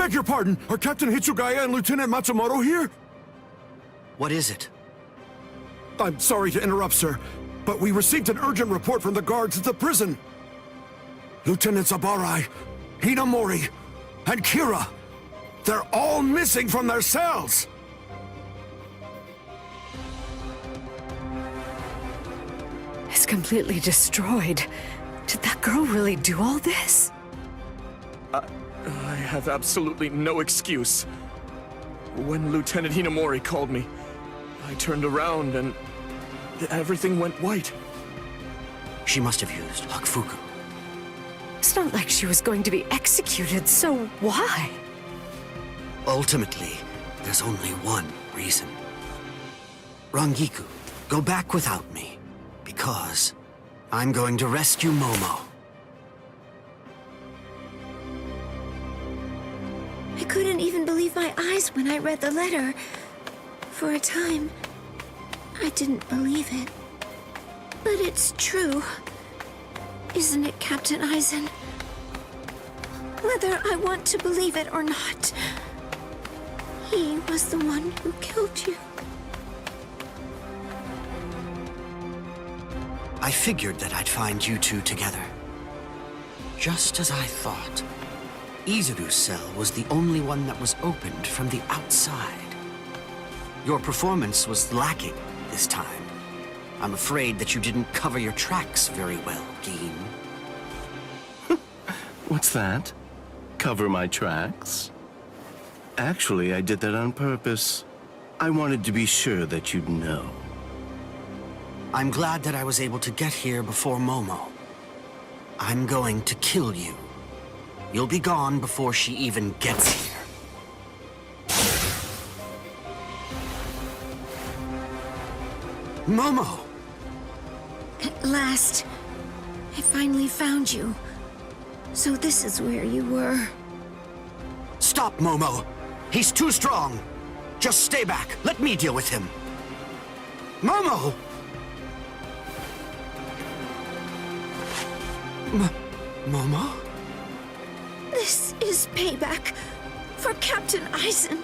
Beg your pardon, are Captain Hitsugaya and Lieutenant Matsumoto here? What is it? I'm sorry to interrupt, sir, but we received an urgent report from the guards at the prison. Lieutenant Zabarai, Hinamori, and Kira, they're all missing from their cells! It's completely destroyed. Did that girl really do all this? I have absolutely no excuse. When Lieutenant Hinamori called me, I turned around and everything went white. She must have used Hakufuku. It's not like she was going to be executed, so why? Ultimately, there's only one reason. Rangiku, go back without me, because I'm going to rescue Momo. I couldn't even believe my eyes when I read the letter. For a time, I didn't believe it. But it's true. Isn't it, Captain Aizen? Whether I want to believe it or not, he was the one who killed you. I figured that I'd find you two together. Just as I thought. Izuru's cell was the only one that was opened from the outside. Your performance was lacking this time. I'm afraid that you didn't cover your tracks very well, Gin. What's that? Cover my tracks? Actually, I did that on purpose. I wanted to be sure that you'd know. I'm glad that I was able to get here before Momo. I'm going to kill you. You'll be gone before she even gets here. Momo! At last, I finally found you. So this is where you were. Stop, Momo! He's too strong! Just stay back. Let me deal with him. Momo! Momo? This is payback for Captain Aizen.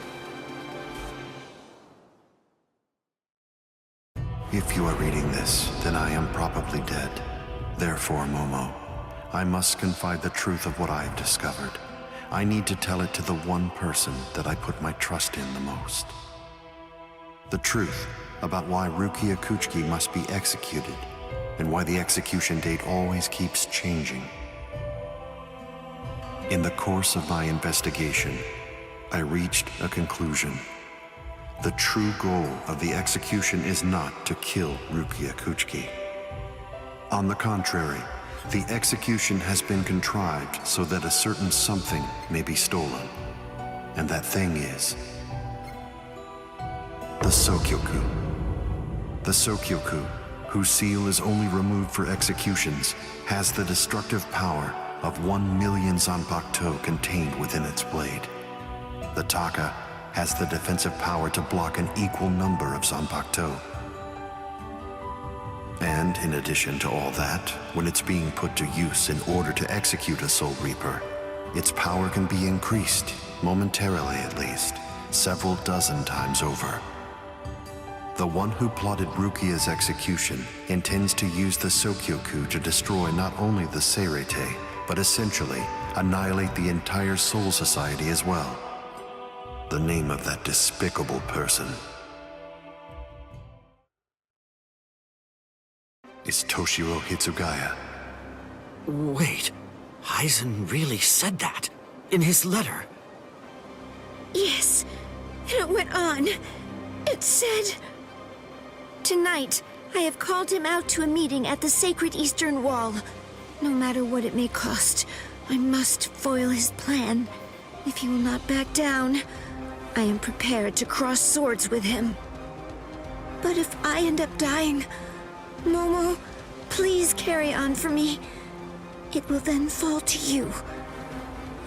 If you are reading this, then I am probably dead. Therefore, Momo, I must confide the truth of what I have discovered. I need to tell it to the one person that I put my trust in the most. The truth about why Rukia Kuchiki must be executed, and why the execution date always keeps changing. In the course of my investigation, I reached a conclusion. The true goal of the execution is not to kill Rukia Kuchiki. On the contrary, the execution has been contrived so that a certain something may be stolen. And that thing is the Sokyoku. The Sokyoku, whose seal is only removed for executions, has the destructive power of 1 million Zanpakuto contained within its blade. The Taka has the defensive power to block an equal number of Zanpakuto. And in addition to all that, when it's being put to use in order to execute a Soul Reaper, its power can be increased, momentarily at least, several dozen times over. The one who plotted Rukia's execution intends to use the Sokyoku to destroy not only the Seirete, but essentially annihilate the entire Soul Society as well. The name of that despicable person is Toshiro Hitsugaya. Wait, Aizen really said that in his letter? Yes, and it went on. It said, "Tonight, I have called him out to a meeting at the Sacred Eastern Wall. No matter what it may cost, I must foil his plan. If he will not back down, I am prepared to cross swords with him. But if I end up dying, Momo, please carry on for me. It will then fall to you.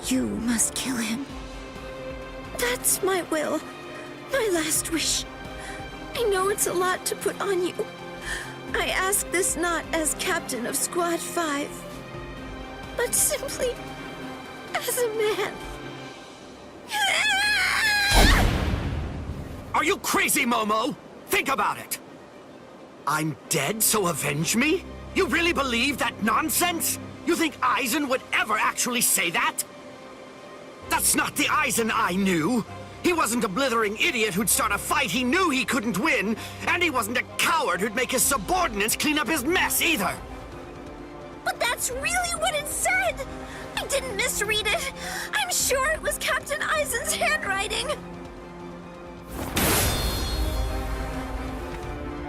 You must kill him. That's my will, my last wish. I know it's a lot to put on you. I ask this not as captain of Squad 5, but simply as a man. Are you crazy, Momo? Think about it. I'm dead, so avenge me? You really believe that nonsense? You think Aizen would ever actually say that? That's not the Aizen I knew. He wasn't a blithering idiot who'd start a fight he knew he couldn't win, and he wasn't a coward who'd make his subordinates clean up his mess either. But that's really what it said! I didn't misread it. I'm sure it was Captain Aizen's handwriting.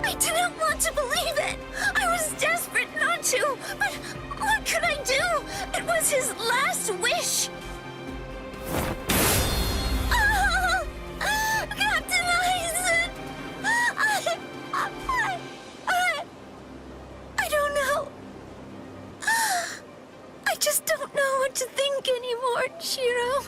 I didn't want to believe it. I was desperate not to, but what could I do? It was his last wish. Oh, Captain Aizen! I don't know. I just don't know what to think anymore, Shiro.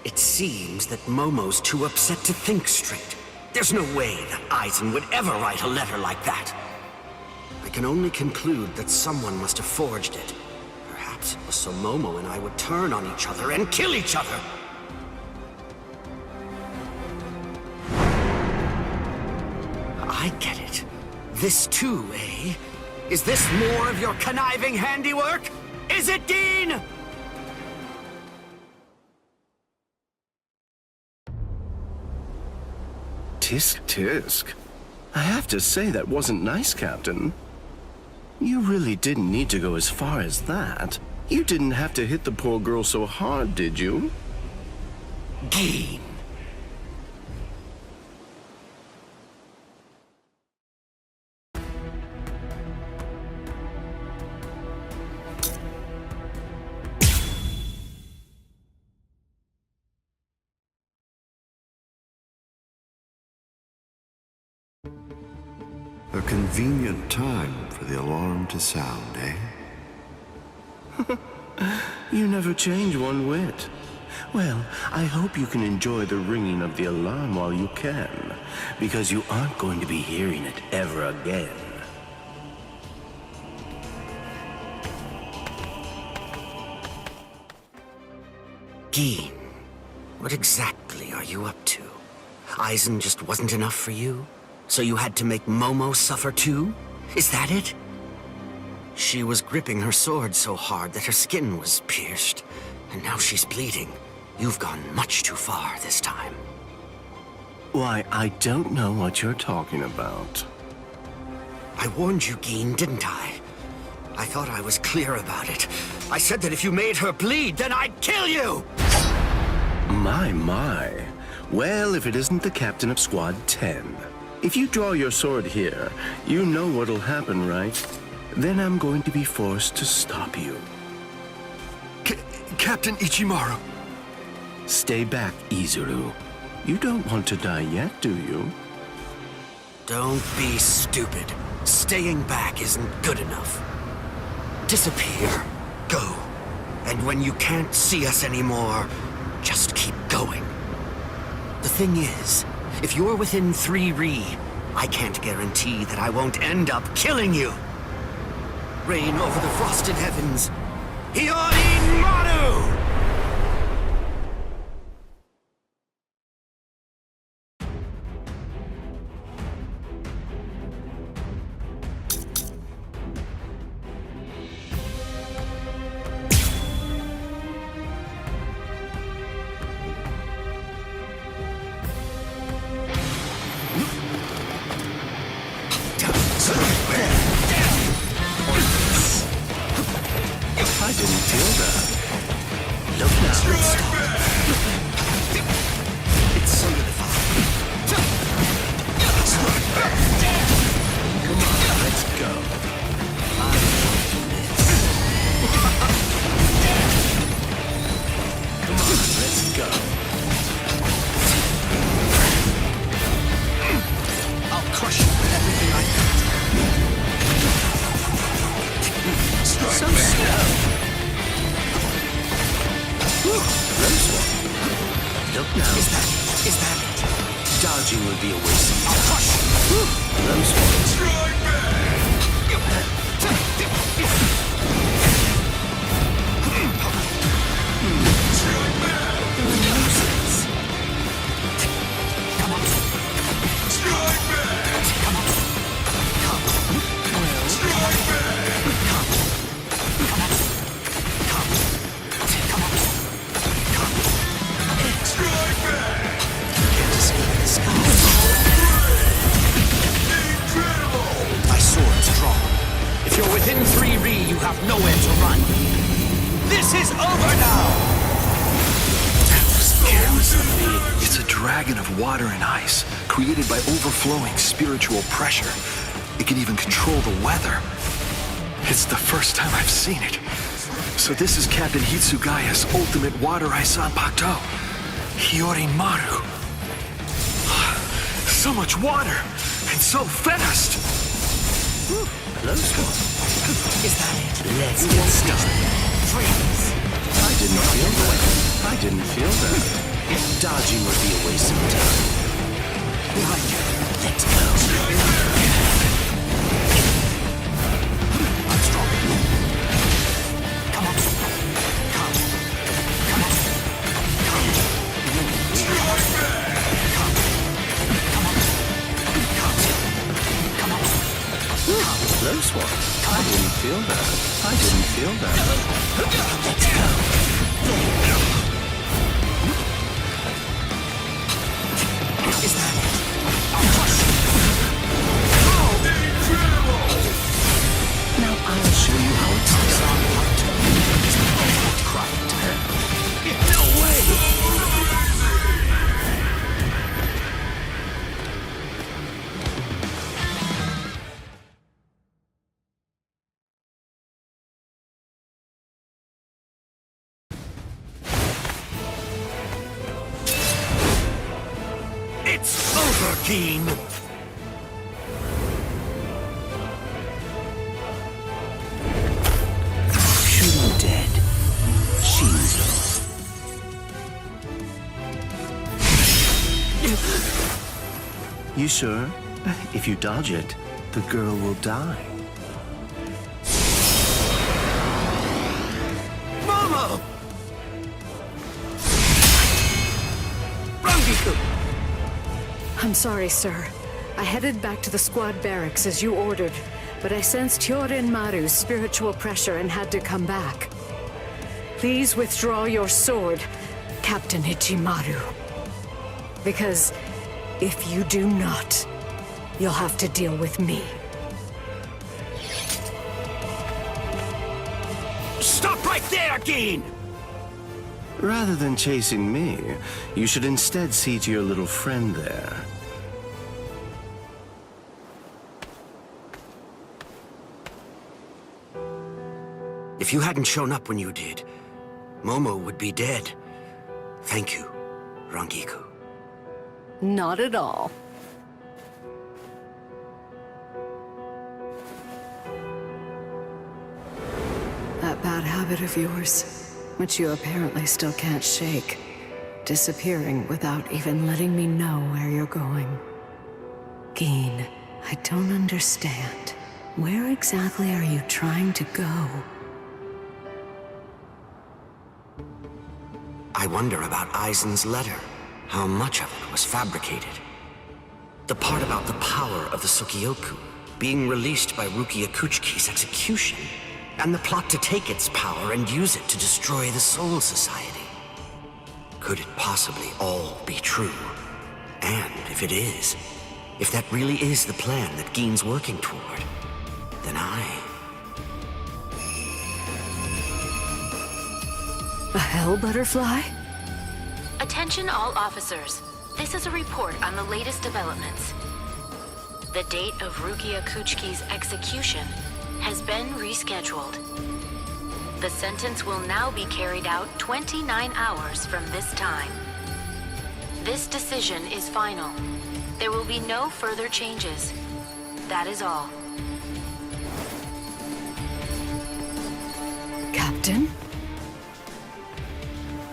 It seems that Momo's too upset to think straight. There's no way that Aizen would ever write a letter like that. I can only conclude that someone must have forged it. Perhaps it was so Momo and I would turn on each other and kill each other. I get it. This too, eh? Is this more of your conniving handiwork? Is it, Dean? Tisk tisk. I have to say that wasn't nice, Captain. You really didn't need to go as far as that. You didn't have to hit the poor girl so hard, did you? Dean. A convenient time for the alarm to sound, eh? You never change one whit. Well, I hope you can enjoy the ringing of the alarm while you can, because you aren't going to be hearing it ever again. Gin, what exactly are you up to? Aizen just wasn't enough for you? So you had to make Momo suffer too? Is that it? She was gripping her sword so hard that her skin was pierced, and now she's bleeding. You've gone much too far this time. Why, I don't know what you're talking about. I warned you, Gin, didn't I? I thought I was clear about it. I said that if you made her bleed, then I'd kill you! My. Well, if it isn't the captain of Squad 10. If you draw your sword here, you know what'll happen, right? Then I'm going to be forced to stop you. Captain Ichimaru. Stay back, Izuru. You don't want to die yet, do you? Don't be stupid. Staying back isn't good enough. Disappear. Go. And when you can't see us anymore, just keep going. The thing is, if you're within 3 Ri, I can't guarantee that I won't end up killing you. Reign over the frosted heavens. Hiyori Maru! I didn't feel that. Look now. It's solidified. Come on, let's go. Come on, let's go. I'll crush you with everything I got. So slow. Within 3 Ri, you have nowhere to run. This is over now! It's a dragon of water and ice, created by overflowing spiritual pressure. It can even control the weather. It's the first time I've seen it. So this is Captain Hitsugaya's ultimate water ice Zanpakuto. Hyorimaru. So much water, and so fast! Close one. Is that it? Let's get started. Freeze! I didn't feel that. I didn't feel that. Dodging would be a waste of time. Behind you. Let's go. I'm strong. Come on. Come. Come on. Come. Close one. I didn't feel that. I didn't feel that. Let's go. Is that it? I'll crush you. Now I'll show you how it's done. No way! It's over, Keen! Shoot him dead. Shinzo. You sure? If you dodge it, the girl will die. Mama! Rangiku! I'm sorry, sir. I headed back to the squad barracks as you ordered, but I sensed Hyorimaru's spiritual pressure and had to come back. Please withdraw your sword, Captain Ichimaru. Because if you do not, you'll have to deal with me. Stop right there, Keen! Rather than chasing me, you should instead see to your little friend there. If you hadn't shown up when you did, Momo would be dead. Thank you, Rangiku. Not at all. That bad habit of yours, which you apparently still can't shake, disappearing without even letting me know where you're going. Geen, I don't understand. Where exactly are you trying to go? I wonder about Aizen's letter. How much of it was fabricated? The part about the power of the Sukioku being released by Rukia Kuchiki's execution, and the plot to take its power and use it to destroy the Soul Society. Could it possibly all be true? And if it is, if that really is the plan that Geen's working toward, then A hell butterfly? Attention all officers. This is a report on the latest developments. The date of Rukia Kuchiki's execution has been rescheduled. The sentence will now be carried out 29 hours from this time. This decision is final. There will be no further changes. That is all. Captain?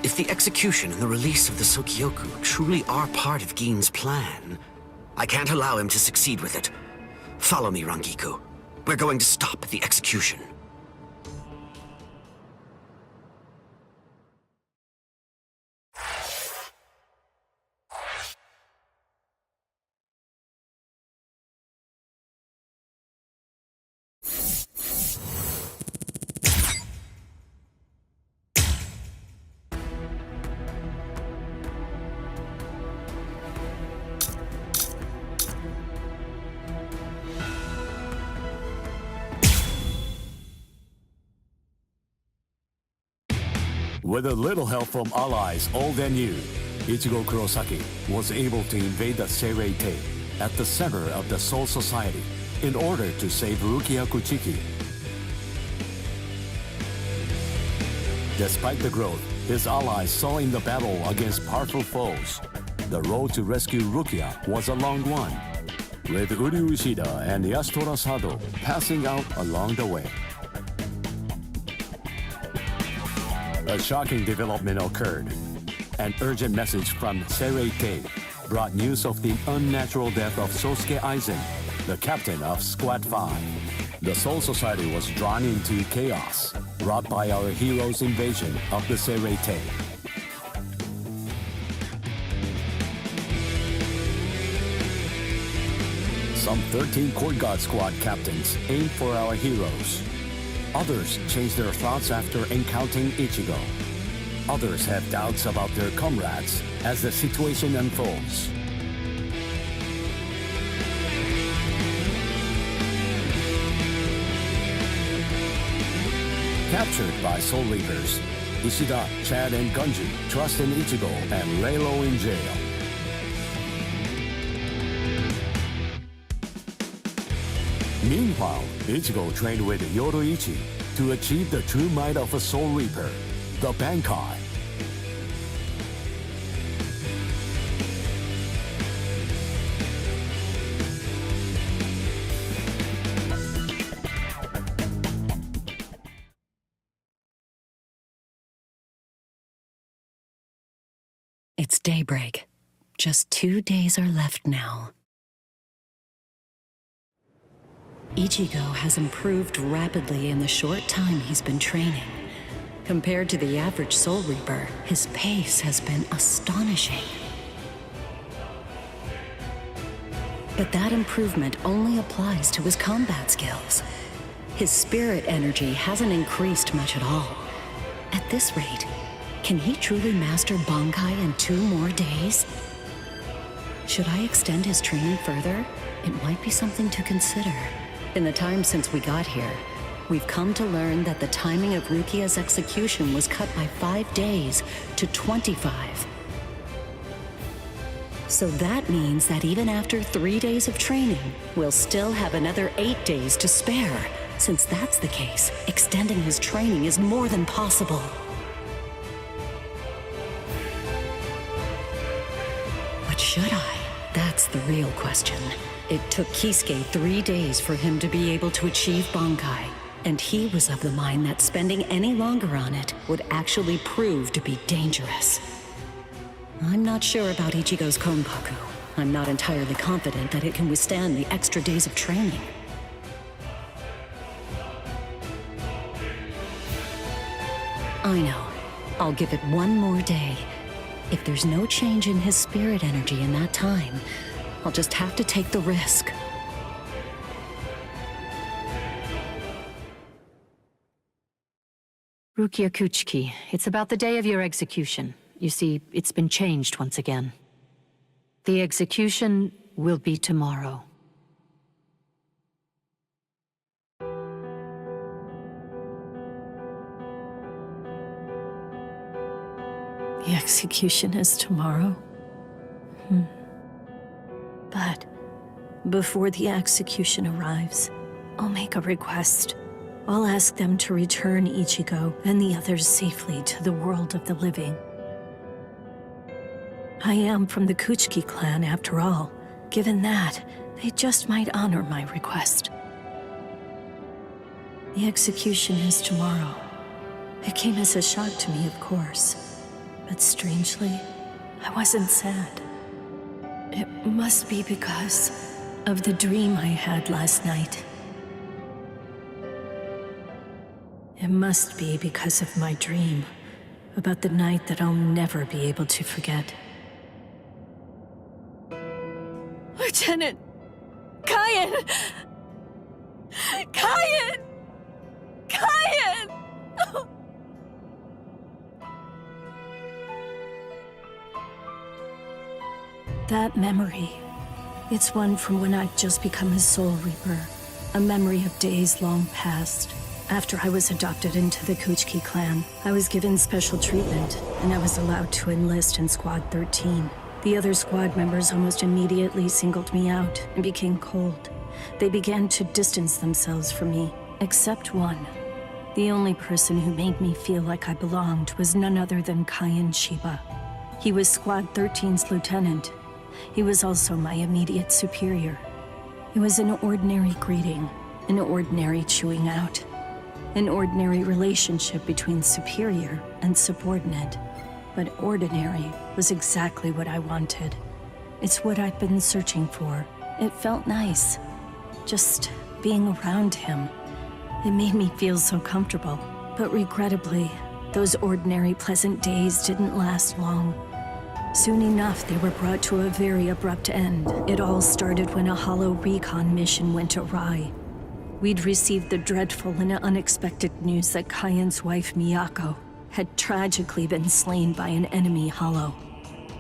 If the execution and the release of the Sukioku truly are part of Geen's plan, I can't allow him to succeed with it. Follow me, Rangiku. We're going to stop the execution. With a little help from allies old and new, Ichigo Kurosaki was able to invade the Seirei-tei at the center of the Soul Society in order to save Rukia Kuchiki. Despite the growth his allies saw in the battle against powerful foes, the road to rescue Rukia was a long one, with Uryu Ishida and Yasutora Sado passing out along the way. A shocking development occurred. An urgent message from Seirei-tei brought news of the unnatural death of Sosuke Aizen, the captain of Squad 5. The Soul Society was drawn into chaos, wrought by our hero's invasion of the Seirei-tei. Some 13 Court Guard Squad captains aimed for our heroes. Others changed their thoughts after encountering Ichigo. Others have doubts about their comrades as the situation unfolds. Captured by Soul Reapers, Ishida, Chad, and Gunju trust in Ichigo and lay low in jail. Meanwhile, Ichigo trained with Yoruichi to achieve the true might of a Soul Reaper, the Bankai. It's daybreak. Just 2 days are left now. Ichigo has improved rapidly in the short time he's been training. Compared to the average Soul Reaper, his pace has been astonishing. But that improvement only applies to his combat skills. His spirit energy hasn't increased much at all. At this rate, can he truly master Bankai in 2 more days? Should I extend his training further? It might be something to consider. In the time since we got here, we've come to learn that the timing of Rukia's execution was cut by 5 days to 25. So that means that even after 3 days of training, we'll still have another 8 days to spare. Since that's the case, extending his training is more than possible. But should I? That's the real question. It took Kisuke 3 days for him to be able to achieve Bankai, and he was of the mind that spending any longer on it would actually prove to be dangerous. I'm not sure about Ichigo's Konpaku. I'm not entirely confident that it can withstand the extra days of training. I know. I'll give it 1 more day. If there's no change in his spirit energy in that time, I'll just have to take the risk. Rukia Kuchiki, it's about the day of your execution. You see, it's been changed once again. The execution will be tomorrow. The execution is tomorrow? But before the execution arrives, I'll make a request. I'll ask them to return Ichigo and the others safely to the world of the living. I am from the Kuchiki clan, after all. Given that, they just might honor my request. The execution is tomorrow. It came as a shock to me, of course. But strangely, I wasn't sad. It must be because of the dream I had last night. It must be because of my dream about the night that I'll never be able to forget. Lieutenant! Kyan! Kyan! Kyan! Oh. That memory, it's one from when I'd just become a Soul Reaper, a memory of days long past. After I was adopted into the Kuchiki clan, I was given special treatment, and I was allowed to enlist in Squad 13. The other squad members almost immediately singled me out and became cold. They began to distance themselves from me, except one. The only person who made me feel like I belonged was none other than Kaien Shiba. He was Squad 13's lieutenant. He was also my immediate superior. It was an ordinary greeting, an ordinary chewing out, an ordinary relationship between superior and subordinate. But ordinary was exactly what I wanted. It's what I'd been searching for. It felt nice. Just being around him. It made me feel so comfortable. But regrettably, those ordinary pleasant days didn't last long. Soon enough, they were brought to a very abrupt end. It all started when a hollow recon mission went awry. We'd received the dreadful and unexpected news that Kaien's wife, Miyako, had tragically been slain by an enemy hollow.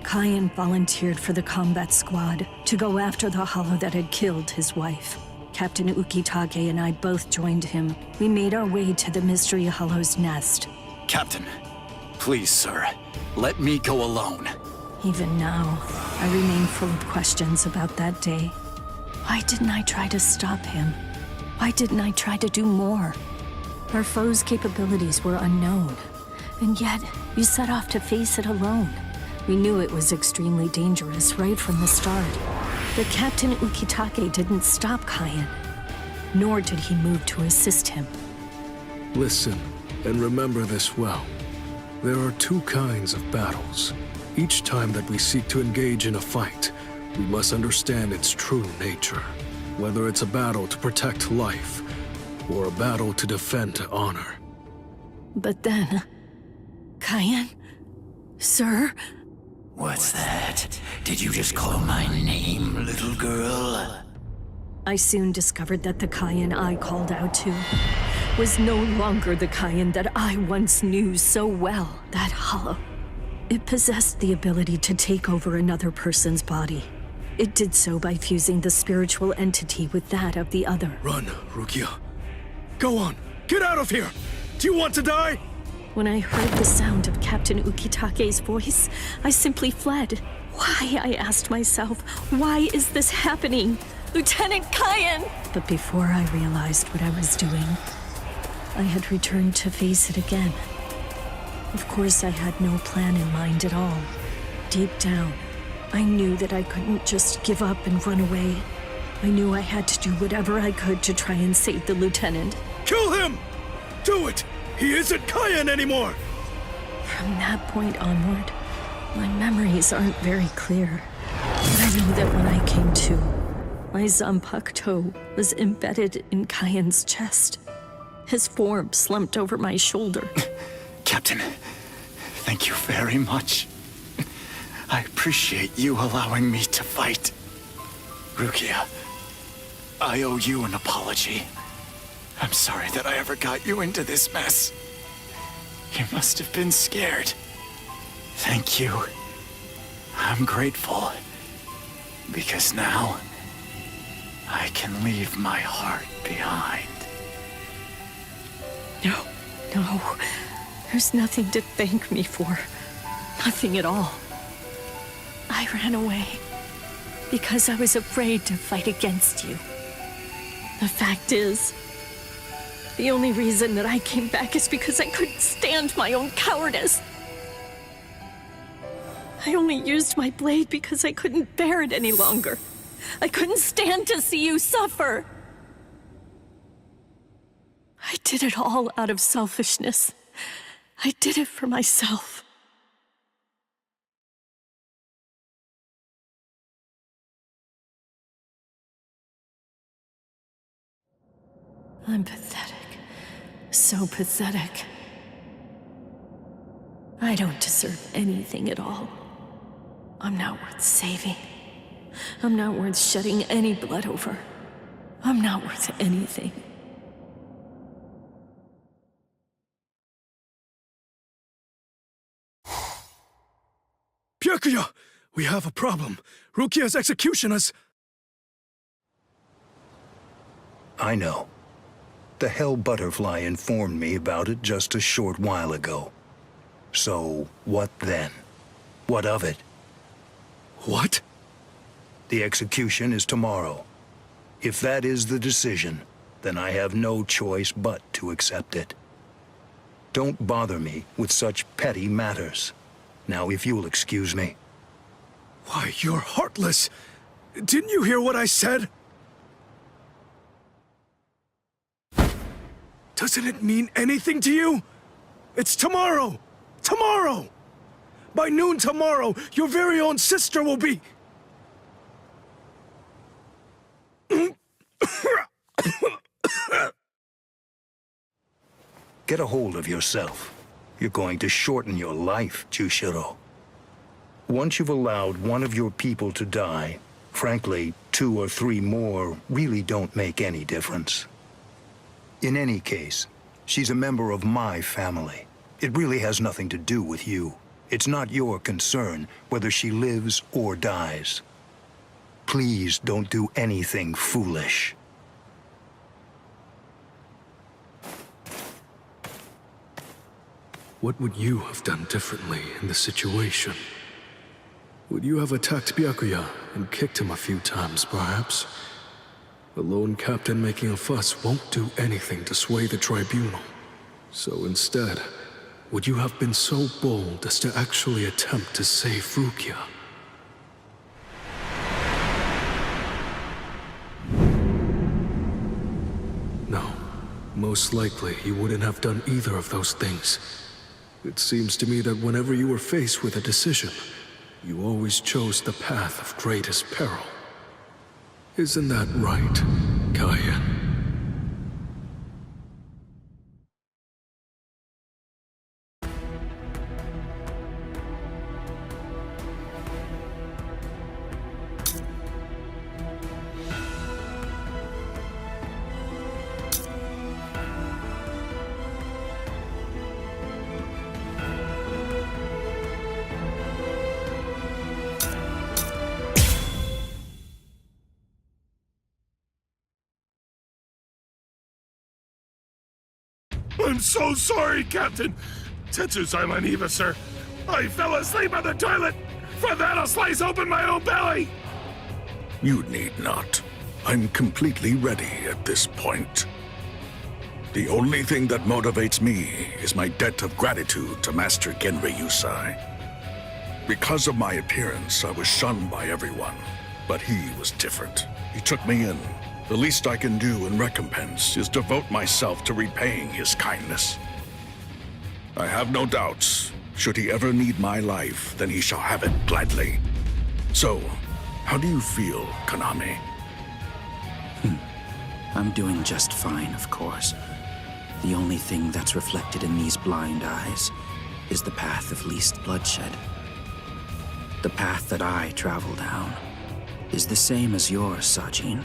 Kaien volunteered for the combat squad to go after the hollow that had killed his wife. Captain Ukitage and I both joined him. We made our way to the mystery hollow's nest. Captain, please, sir, let me go alone. Even now, I remain full of questions about that day. Why didn't I try to stop him? Why didn't I try to do more? Our foe's capabilities were unknown, and yet you set off to face it alone. We knew it was extremely dangerous right from the start. But Captain Ukitake didn't stop Kaien, nor did he move to assist him. Listen, and remember this well. There are two kinds of battles. Each time that we seek to engage in a fight, we must understand its true nature. Whether it's a battle to protect life, or a battle to defend honor. But then... Kaien? Sir? What's that? Did you just call my name, little girl? I soon discovered that the Kaien I called out to was no longer the Kaien that I once knew so well. That hollow. It possessed the ability to take over another person's body. It did so by fusing the spiritual entity with that of the other. Run, Rukia. Go on, get out of here! Do you want to die? When I heard the sound of Captain Ukitake's voice, I simply fled. Why, I asked myself, why is this happening? Lieutenant Kaien! But before I realized what I was doing, I had returned to face it again. Of course, I had no plan in mind at all. Deep down, I knew that I couldn't just give up and run away. I knew I had to do whatever I could to try and save the lieutenant. Kill him! Do it! He isn't Kaien anymore! From that point onward, my memories aren't very clear. But I know that when I came to, my Zanpakuto was embedded in Kaien's chest. His form slumped over my shoulder. Captain, thank you very much. I appreciate you allowing me to fight. Rukia, I owe you an apology. I'm sorry that I ever got you into this mess. You must have been scared. Thank you. I'm grateful. Because now, I can leave my heart behind. No. There's nothing to thank me for. Nothing at all. I ran away because I was afraid to fight against you. The fact is, the only reason that I came back is because I couldn't stand my own cowardice. I only used my blade because I couldn't bear it any longer. I couldn't stand to see you suffer. I did it all out of selfishness. I did it for myself. I'm pathetic. So pathetic. I don't deserve anything at all. I'm not worth saving. I'm not worth shedding any blood over. I'm not worth anything. Byakuya! We have a problem. Rukia's execution is... I know. The Hell Butterfly informed me about it just a short while ago. So, what then? What of it? What? The execution is tomorrow. If that is the decision, then I have no choice but to accept it. Don't bother me with such petty matters. Now, if you'll excuse me. Why, you're heartless. Didn't you hear what I said? Doesn't it mean anything to you? It's tomorrow! Tomorrow! By noon tomorrow, your very own sister will be... Get a hold of yourself. You're going to shorten your life, Jushiro. Once you've allowed one of your people to die, frankly, 2 or 3 more really don't make any difference. In any case, she's a member of my family. It really has nothing to do with you. It's not your concern whether she lives or dies. Please don't do anything foolish. What would you have done differently in this situation? Would you have attacked Byakuya and kicked him a few times, perhaps? The lone captain making a fuss won't do anything to sway the tribunal. So instead, would you have been so bold as to actually attempt to save Rukia? No, most likely you wouldn't have done either of those things. It seems to me that whenever you were faced with a decision, you always chose the path of greatest peril. Isn't that right, Kaien? I'm so sorry, Captain. Tetsu-sama Eva, sir. I fell asleep on the toilet. For that, I'll slice open my own belly. You need not. I'm completely ready at this point. The only thing that motivates me is my debt of gratitude to Master Genri Yusai. Because of my appearance, I was shunned by everyone, but he was different. He took me in. The least I can do in recompense is devote myself to repaying his kindness. I have no doubts. Should he ever need my life, then he shall have it gladly. So, how do you feel, Konami? I'm doing just fine, of course. The only thing that's reflected in these blind eyes is the path of least bloodshed. The path that I travel down is the same as yours, Sajin.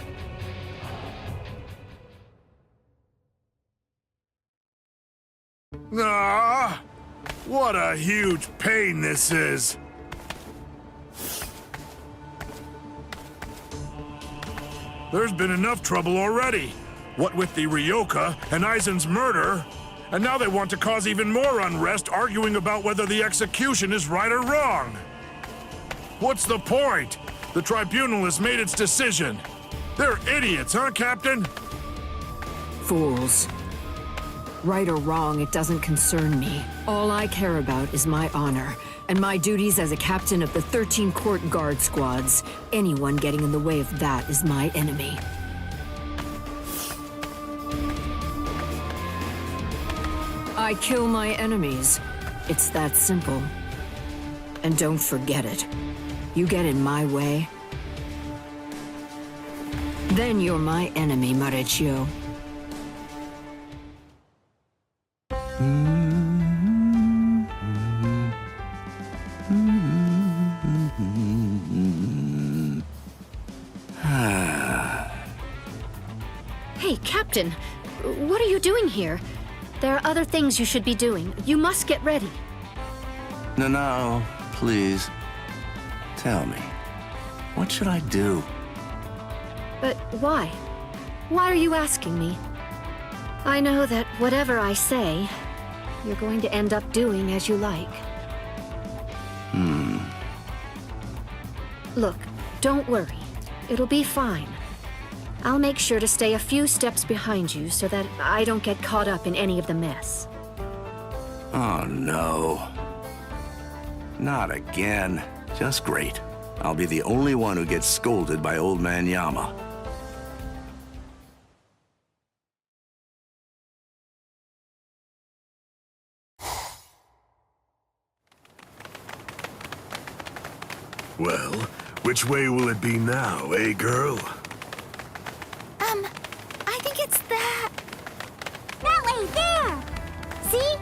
Ah, what a huge pain this is. There's been enough trouble already. What with the Ryoka and Aizen's murder, and now they want to cause even more unrest, arguing about whether the execution is right or wrong. What's the point? The tribunal has made its decision. They're idiots, huh, Captain? Fools. Right or wrong, it doesn't concern me. All I care about is my honor, and my duties as a captain of the 13 court guard squads. Anyone getting in the way of that is my enemy. I kill my enemies. It's that simple. And don't forget it. You get in my way, then you're my enemy, Marechio. Hey, Captain, what are you doing here? There are other things you should be doing. You must get ready. No, please. Tell me, what should I do? But why? Why are you asking me? I know that whatever I say, you're going to end up doing as you like. Look, don't worry. It'll be fine. I'll make sure to stay a few steps behind you so that I don't get caught up in any of the mess. Oh, no. Not again. Just great. I'll be the only one who gets scolded by Old Man Yama. Well, which way will it be now, eh, girl? I think it's that. That way, there! See?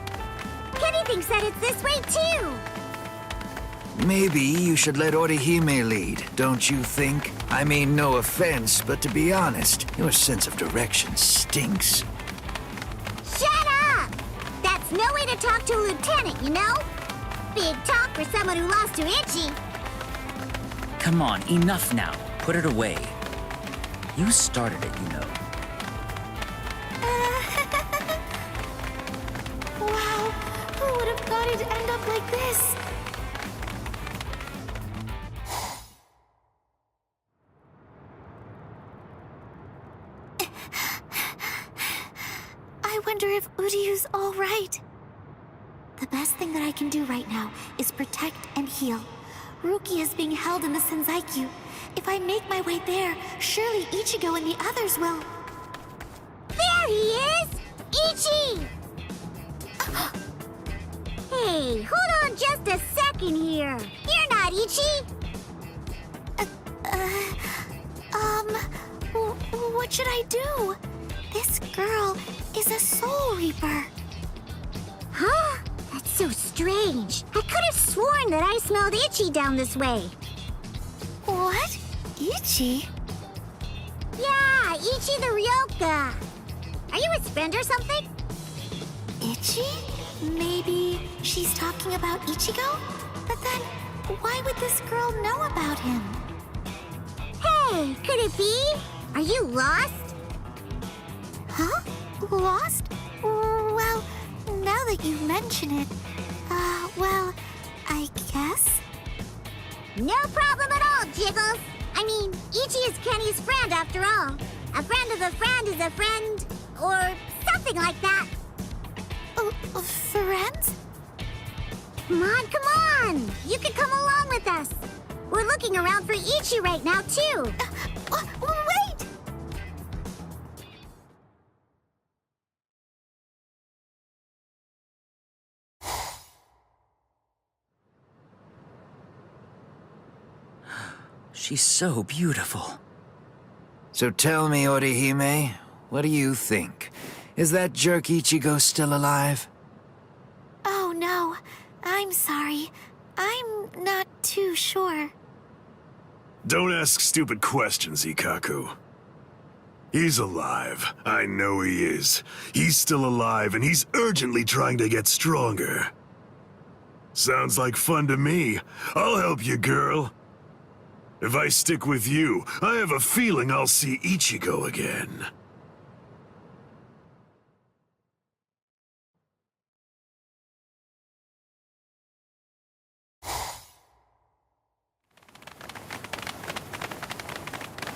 Kenny thinks that it's this way, too! Maybe you should let Orihime lead, don't you think? I mean, no offense, but to be honest, your sense of direction stinks. Shut up! That's no way to talk to a lieutenant, you know? Big talk for someone who lost to Ichi. Come on, enough now. Put it away. You started it, you know. Wow, who would have thought it'd end up like this? I wonder if Uryu's all right. The best thing that I can do right now is protect and heal. Rukia is being held in the Senzaikyu. If I make my way there, surely Ichigo and the others will. There he is! Ichi! Hey, hold on just a second here. You're not Ichi! What should I do? This girl is a Soul Reaper. Huh? That's so strange. I could have sworn that I smelled Ichi down this way. What? Ichi? Yeah, Ichi the Ryoka. Are you his friend or something? Ichi? Maybe she's talking about Ichigo? But then, why would this girl know about him? Hey, could it be? Are you lost? Huh? Lost? Well, now that you mention it, well, I guess? No problem at all, Jiggles. I mean, Ichi is Kenny's friend after all. A friend of a friend is a friend, or something like that. Friends? Come on! You can come along with us. We're looking around for Ichi right now, too. Wait! She's so beautiful. So tell me, Orihime, what do you think? Is that jerk Ichigo still alive? Oh, no. I'm sorry. I'm not too sure. Don't ask stupid questions, Ikaku. He's alive. I know he is. He's still alive, and he's urgently trying to get stronger. Sounds like fun to me. I'll help you, girl. If I stick with you, I have a feeling I'll see Ichigo again.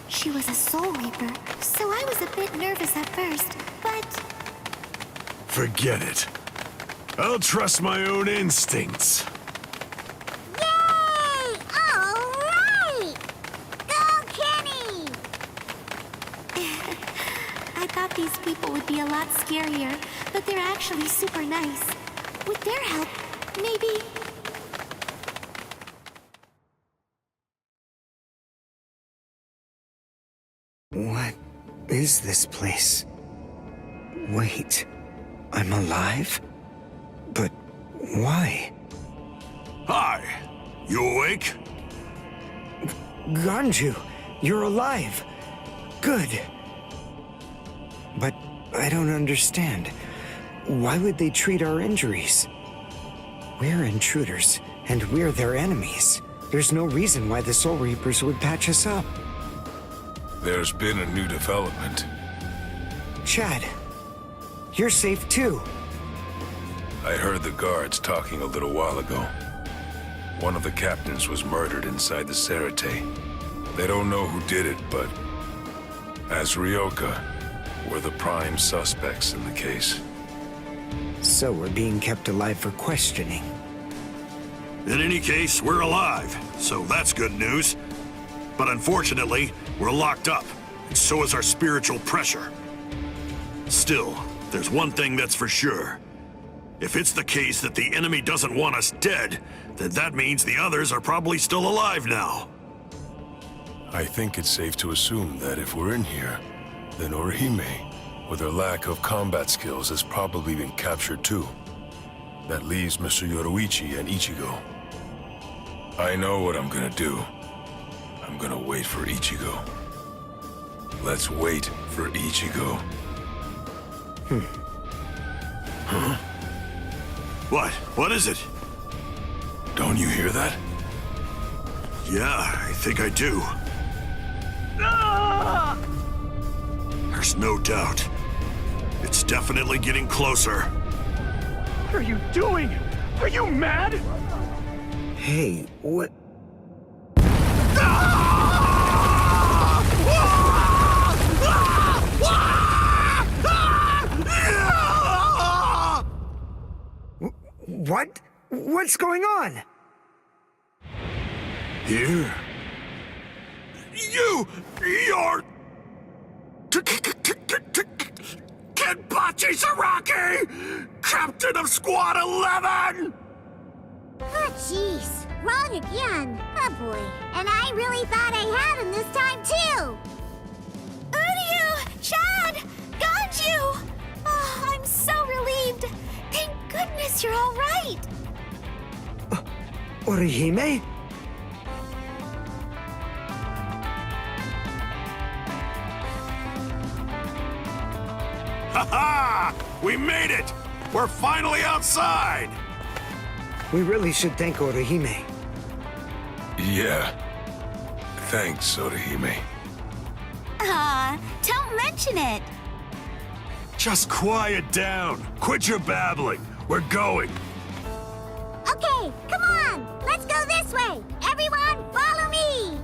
She was a Soul Reaper, so I was a bit nervous at first, but... Forget it. I'll trust my own instincts. Yay! All right! Go, Kenny! I thought these people would be a lot scarier, but they're actually super nice. With their help, maybe... What is this place? Wait, I'm alive? But why? Hi, you awake? Ganju, you're alive. Good. But I don't understand. Why would they treat our injuries? We're intruders, and we're their enemies. There's no reason why the Soul Reapers would patch us up. There's been a new development. Chad, you're safe too. I heard the guards talking a little while ago. One of the captains was murdered inside the Sarate. They don't know who did it, but as Ryoka, we're the prime suspects in the case. So we're being kept alive for questioning. In any case, we're alive, so that's good news. But unfortunately, we're locked up, and so is our spiritual pressure. Still, there's one thing that's for sure. If it's the case that the enemy doesn't want us dead, then that means the others are probably still alive now. I think it's safe to assume that if we're in here, then Orihime, with her lack of combat skills, has probably been captured too. That leaves Mr. Yoruichi and Ichigo. I know what I'm gonna do. I'm gonna wait for Ichigo. Let's wait for Ichigo. Huh? What? What is it? Don't you hear that? Yeah, I think I do. There's no doubt. It's definitely getting closer. What are you doing? Are you mad? Hey, what? What? What's going on? Here? You're... Kenpachi Saraki! Captain of Squad 11! Oh, jeez. Wrong again. Oh, boy. And I really thought I had him this time, too. Uryu! Chad! Ganju! Oh, I'm so relieved. Thank goodness you're all right. Orihime? Ha-ha! We made it! We're finally outside! We really should thank Orihime. Yeah. Thanks, Orihime. Don't mention it. Just quiet down. Quit your babbling. We're going. Okay, come on. Let's go this way. Everyone, follow me.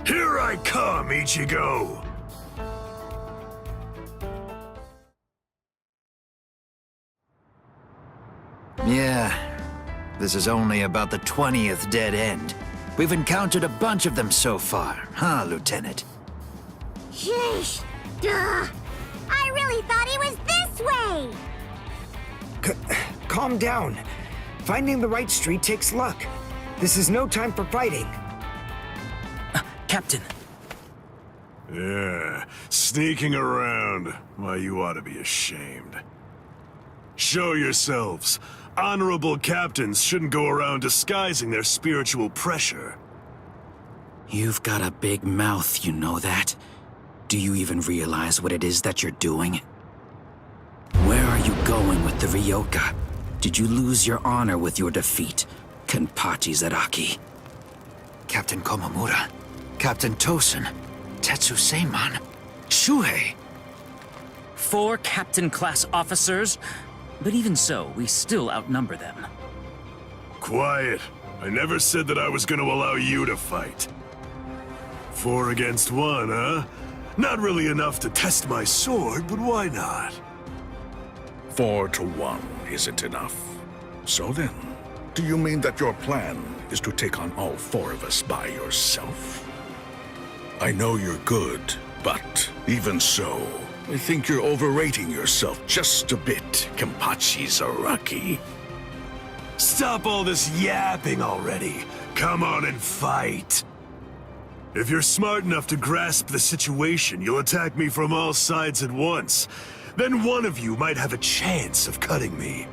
Here I come, Ichigo. Yeah, this is only about the 20th dead end. We've encountered a bunch of them so far, huh, Lieutenant? Sheesh. Duh. I really thought he was this way. Calm down. Finding the right street takes luck. This is no time for fighting. Captain. Yeah, sneaking around. Why, you ought to be ashamed. Show yourselves. Honorable captains shouldn't go around disguising their spiritual pressure. You've got a big mouth, you know that? Do you even realize what it is that you're doing? Where are you going with the Ryoka? Did you lose your honor with your defeat, Kenpachi Zaraki? Captain Komamura, Captain Tosen, Tetsu Seiman, Shuhei. 4 captain-class officers? But even so, we still outnumber them. Quiet. I never said that I was going to allow you to fight. 4 against 1, huh? Not really enough to test my sword, but why not? 4 to 1 isn't enough. So then, do you mean that your plan is to take on all 4 of us by yourself? I know you're good, but even so, I think you're overrating yourself just a bit, Kenpachi Zaraki. Stop all this yapping already. Come on and fight. If you're smart enough to grasp the situation, you'll attack me from all sides at once. Then one of you might have a chance of cutting me.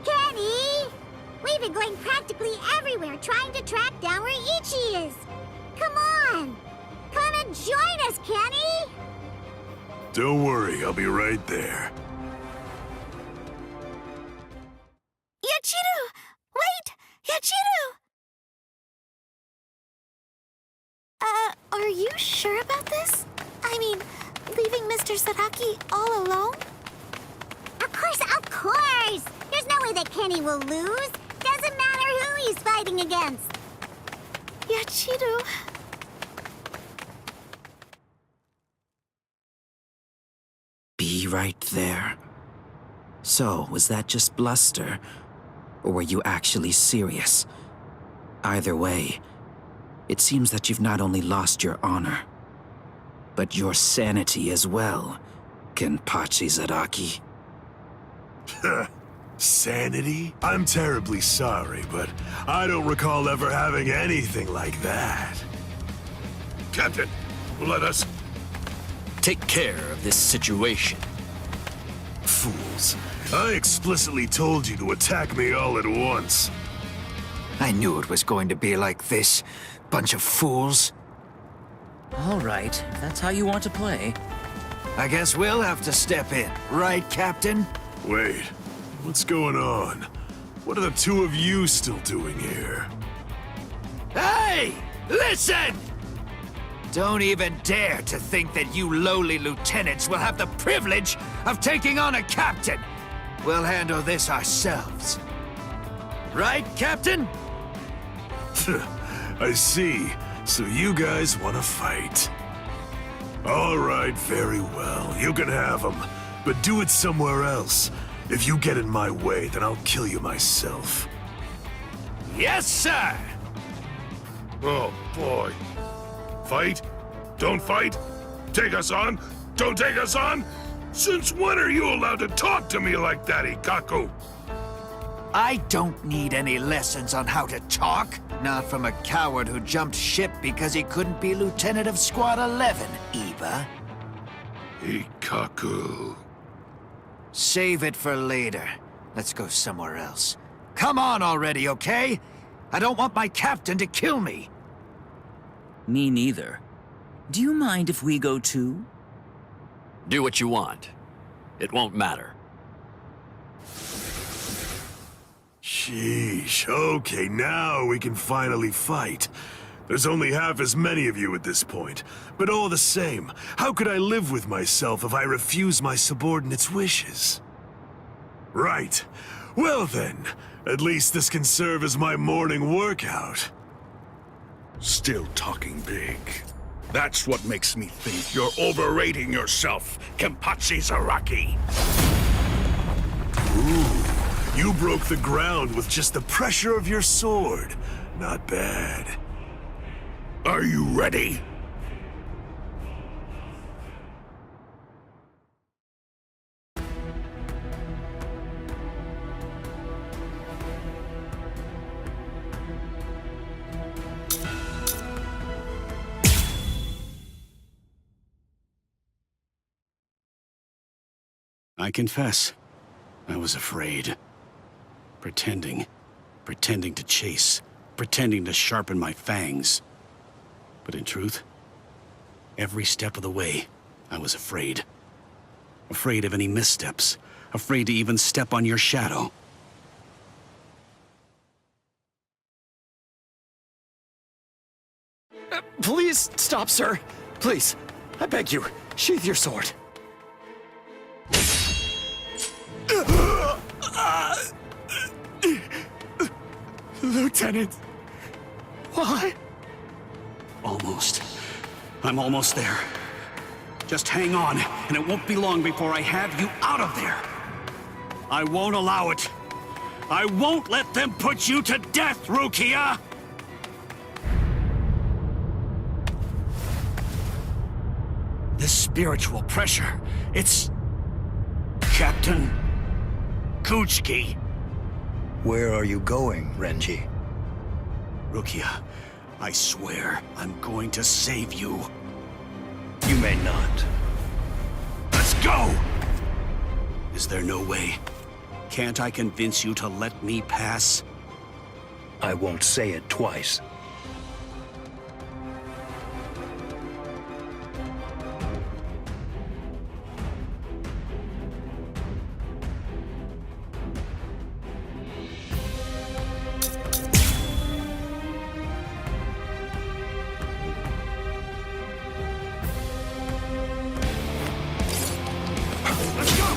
Kenny! We've been going practically everywhere trying to track down where Ichi is. Come on! Come and join us, Kenny! Don't worry, I'll be right there. Yachiru! Wait! Yachiru! Are you sure about this? I mean, leaving Mr. Saraki all alone? course! There's no way that Kenny will lose. Doesn't matter who he's fighting against. Yachiru. Be right there. So, was that just bluster? Or were you actually serious? Either way, it seems that you've not only lost your honor, but your sanity as well, Kenpachi Zaraki. Sanity? I'm terribly sorry, but I don't recall ever having anything like that. Captain, let us take care of this situation. Fools. I explicitly told you to attack me all at once. I knew it was going to be like this. Bunch of fools. All right, if that's how you want to play. I guess we'll have to step in, right, Captain? Wait, what's going on? What are the two of you still doing here? Hey! Listen! Don't even dare to think that you lowly lieutenants will have the privilege of taking on a captain. We'll handle this ourselves. Right, Captain? I see. So you guys want to fight. All right, very well. You can have them. But do it somewhere else. If you get in my way, then I'll kill you myself. Yes, sir! Oh, boy. Fight? Don't fight? Take us on? Don't take us on? Since when are you allowed to talk to me like that, Ikaku? I don't need any lessons on how to talk. Not from a coward who jumped ship because he couldn't be Lieutenant of Squad 11, Iba. Ikaku. Save it for later. Let's go somewhere else. Come on already, okay? I don't want my captain to kill me. Me neither. Do you mind if we go too? Do what you want. It won't matter. Sheesh. Okay, now we can finally fight. There's only half as many of you at this point. But all the same, how could I live with myself if I refuse my subordinates' wishes? Right. Well then, at least this can serve as my morning workout. Still talking big. That's what makes me think you're overrating yourself, Kenpachi Zaraki. Ooh, you broke the ground with just the pressure of your sword. Not bad. Are you ready? I confess, I was afraid. Pretending to chase, pretending to sharpen my fangs. But in truth, every step of the way, I was afraid. Afraid of any missteps, afraid to even step on your shadow. Please stop, sir. Please, I beg you, sheath your sword. Lieutenant, why? Almost. I'm almost there. Just hang on, and it won't be long before I have you out of there. I won't allow it. I won't let them put you to death, Rukia! This spiritual pressure, it's... Captain Kuchiki. Where are you going, Renji? Rukia, I swear I'm going to save you. You may not. Let's go! Is there no way? Can't I convince you to let me pass? I won't say it twice. Let's go!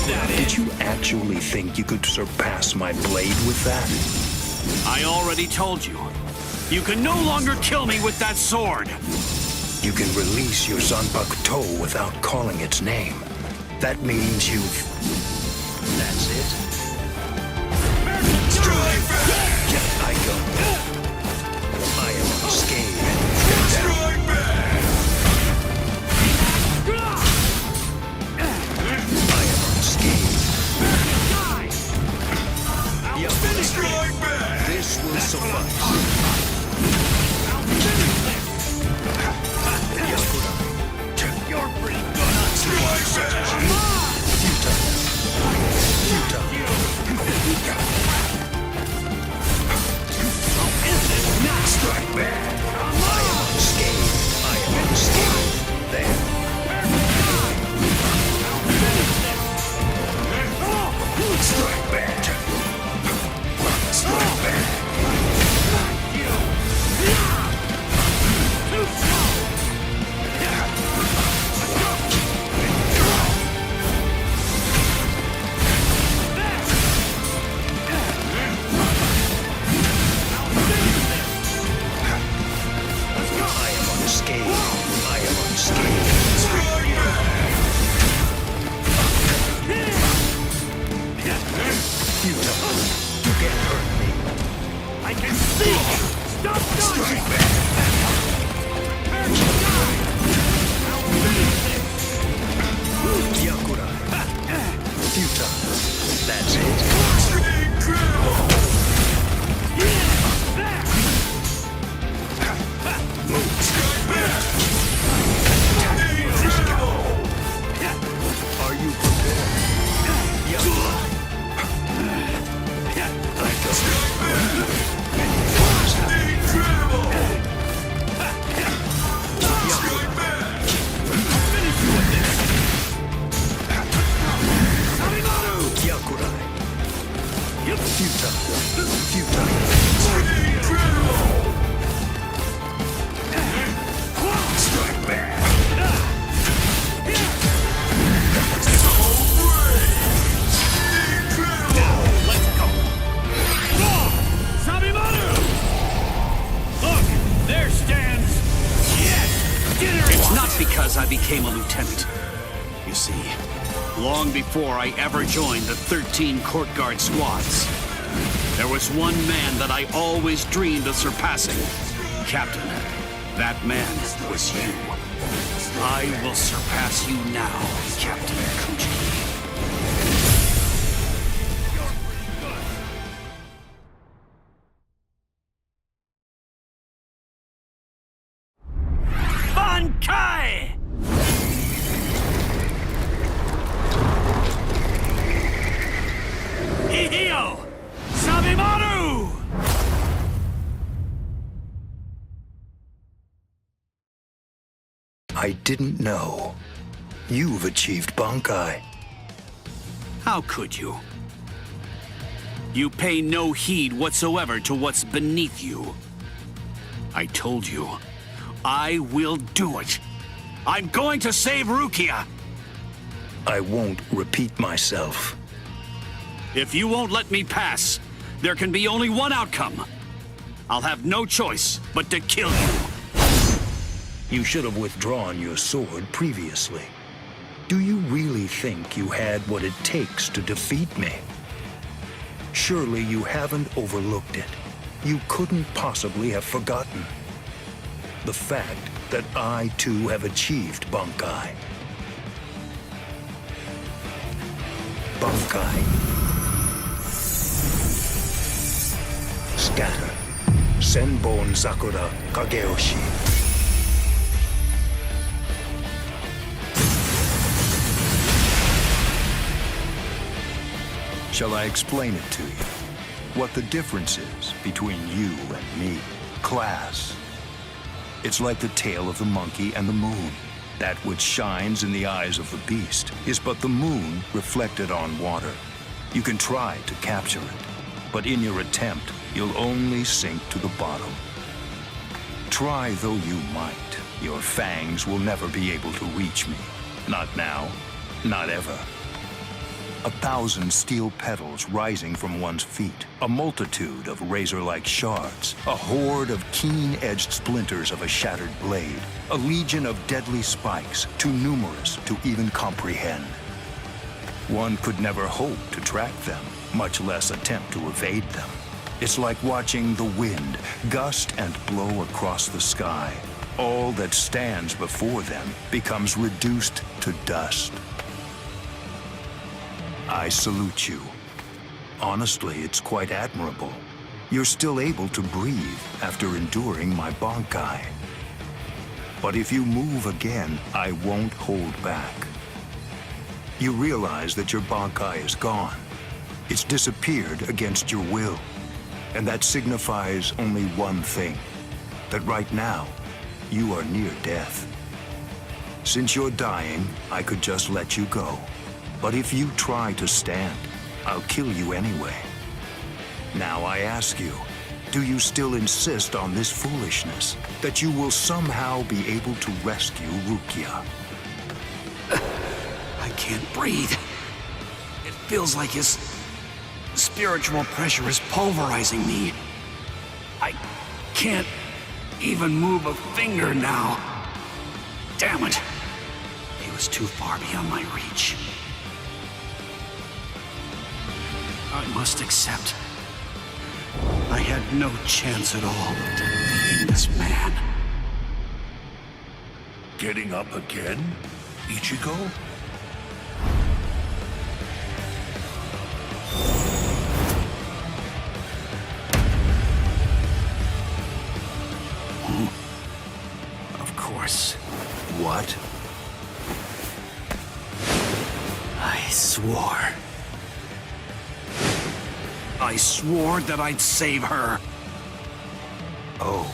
Did you actually think you could surpass my blade with that? I already told you. You can no longer kill me with that sword. You can release your Zanpak toe without calling its name. That means you've... That's it? Strike back! I go. I am unscathed. Strike back! I am unscathed. Strike back! This will suffice. You're pretty good. Strike back! Strike back! I am unscathed. I am unscathed. There. Strike back! Strike back! Before I ever joined the 13 court guard squads, there was one man that I always dreamed of surpassing. Captain, that man was you. I will surpass you now, Captain Kuji. Bankai! Hihio! Sabimaru! I didn't know. You've achieved Bankai. How could you? You pay no heed whatsoever to what's beneath you. I told you, I will do it. I'm going to save Rukia. I won't repeat myself. If you won't let me pass, there can be only one outcome. I'll have no choice but to kill you. You should have withdrawn your sword previously. Do you really think you had what it takes to defeat me? Surely you haven't overlooked it. You couldn't possibly have forgotten the fact that I too have achieved Bankai. Bankai. Scatter. Senbon Sakura Kageyoshi. Shall I explain it to you? What the difference is between you and me? Class. It's like the tail of the monkey and the moon. That which shines in the eyes of the beast is but the moon reflected on water. You can try to capture it, but in your attempt, you'll only sink to the bottom. Try though you might, your fangs will never be able to reach me. Not now, not ever. 1,000 steel petals rising from one's feet, a multitude of razor-like shards, a horde of keen-edged splinters of a shattered blade, a legion of deadly spikes, too numerous to even comprehend. One could never hope to track them, much less attempt to evade them. It's like watching the wind gust and blow across the sky. All that stands before them becomes reduced to dust. I salute you. Honestly, it's quite admirable. You're still able to breathe after enduring my Bankai. But if you move again, I won't hold back. You realize that your Bankai is gone. It's disappeared against your will. And that signifies only one thing, that right now, you are near death. Since you're dying, I could just let you go. But if you try to stand, I'll kill you anyway. Now I ask you, do you still insist on this foolishness? That you will somehow be able to rescue Rukia? I can't breathe. It feels like his spiritual pressure is pulverizing me. I can't even move a finger now. Damn it. He was too far beyond my reach. I must accept. I had no chance at all of defeating this man. Getting up again, Ichigo? Of course. What? I swore that I'd save her. Oh,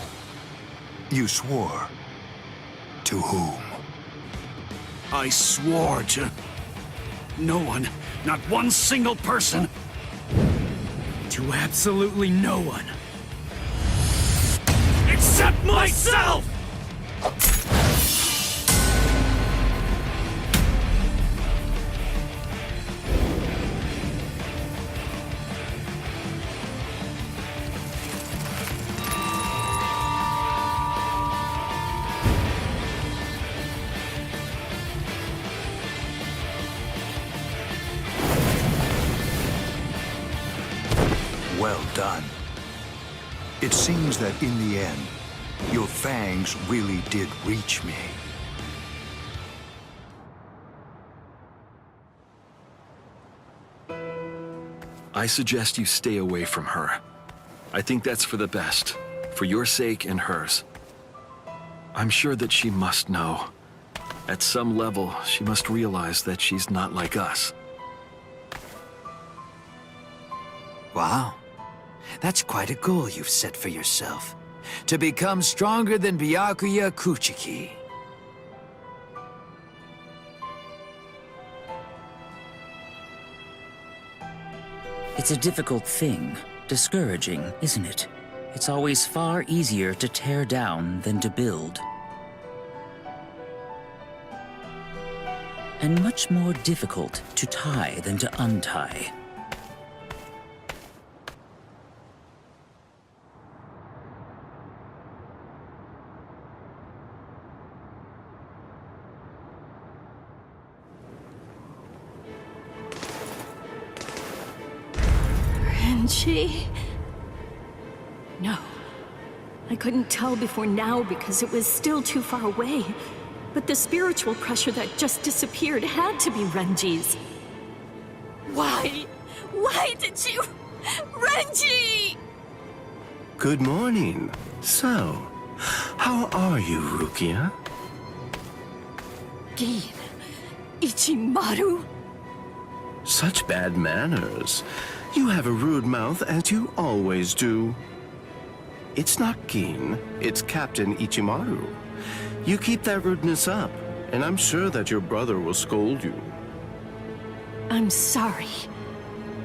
you swore? To whom? I swore to no one, not one single person. To absolutely no one. Except myself! Well done. It seems that in the end, your fangs really did reach me. I suggest you stay away from her. I think that's for the best, for your sake and hers. I'm sure that she must know. At some level, she must realize that she's not like us. Wow. That's quite a goal you've set for yourself. To become stronger than Byakuya Kuchiki. It's a difficult thing. Discouraging, isn't it? It's always far easier to tear down than to build. And much more difficult to tie than to untie. Renji? No. I couldn't tell before now because it was still too far away. But the spiritual pressure that just disappeared had to be Renji's. Why? Why did you... Renji! Good morning. So, how are you, Rukia? Gin. Ichimaru? Such bad manners. You have a rude mouth, as you always do. It's not Gin, it's Captain Ichimaru. You keep that rudeness up, and I'm sure that your brother will scold you. I'm sorry,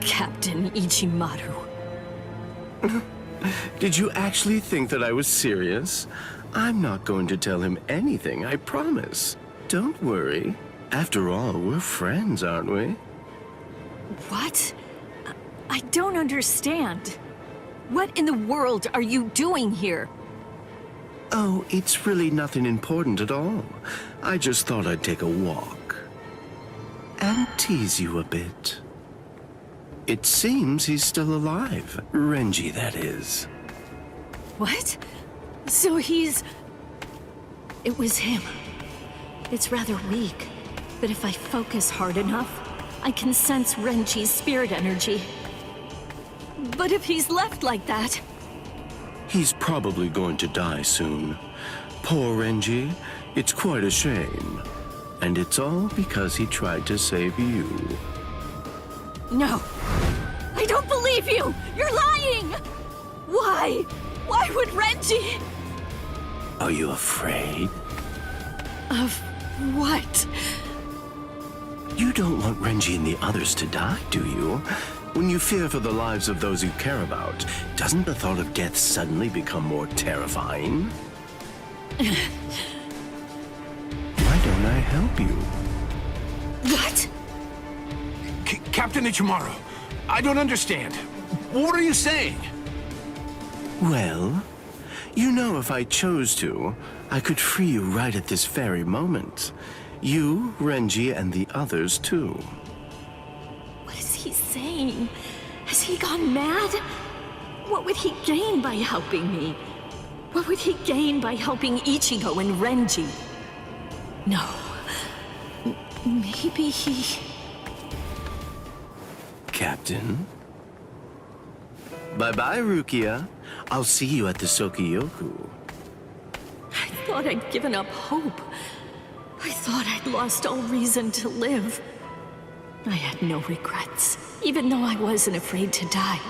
Captain Ichimaru. Did you actually think that I was serious? I'm not going to tell him anything, I promise. Don't worry. After all, we're friends, aren't we? What? I don't understand. What in the world are you doing here? Oh, it's really nothing important at all. I just thought I'd take a walk. And tease you a bit. It seems he's still alive. Renji, that is. What? So he's... It was him. It's rather weak, but if I focus hard enough, I can sense Renji's spirit energy. But if he's left like that... He's probably going to die soon. Poor Renji. It's quite a shame. And it's all because he tried to save you. No. I don't believe you! You're lying! Why? Why would Renji... Are you afraid? Of what? You don't want Renji and the others to die, do you? When you fear for the lives of those you care about, doesn't the thought of death suddenly become more terrifying? Why don't I help you? What? Captain Ichimaru, I don't understand. What are you saying? Well, you know if I chose to, I could free you right at this very moment. You, Renji, and the others too. What is he saying? Has he gone mad? What would he gain by helping me? What would he gain by helping Ichigo and Renji? No. Maybe he... Captain? Bye-bye, Rukia. I'll see you at the Sokiyoku. I thought I'd given up hope. I thought I'd lost all reason to live. I had no regrets, even though I wasn't afraid to die.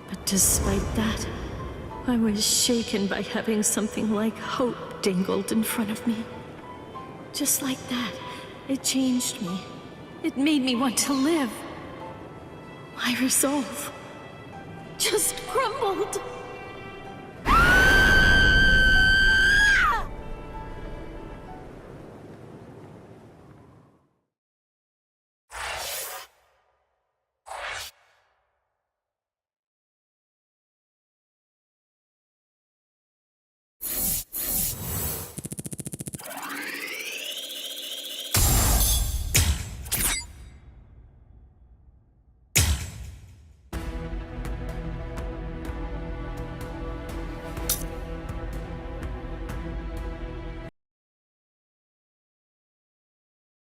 But despite that, I was shaken by having something like hope dangled in front of me. Just like that, it changed me. It made me want to live. My resolve just crumbled.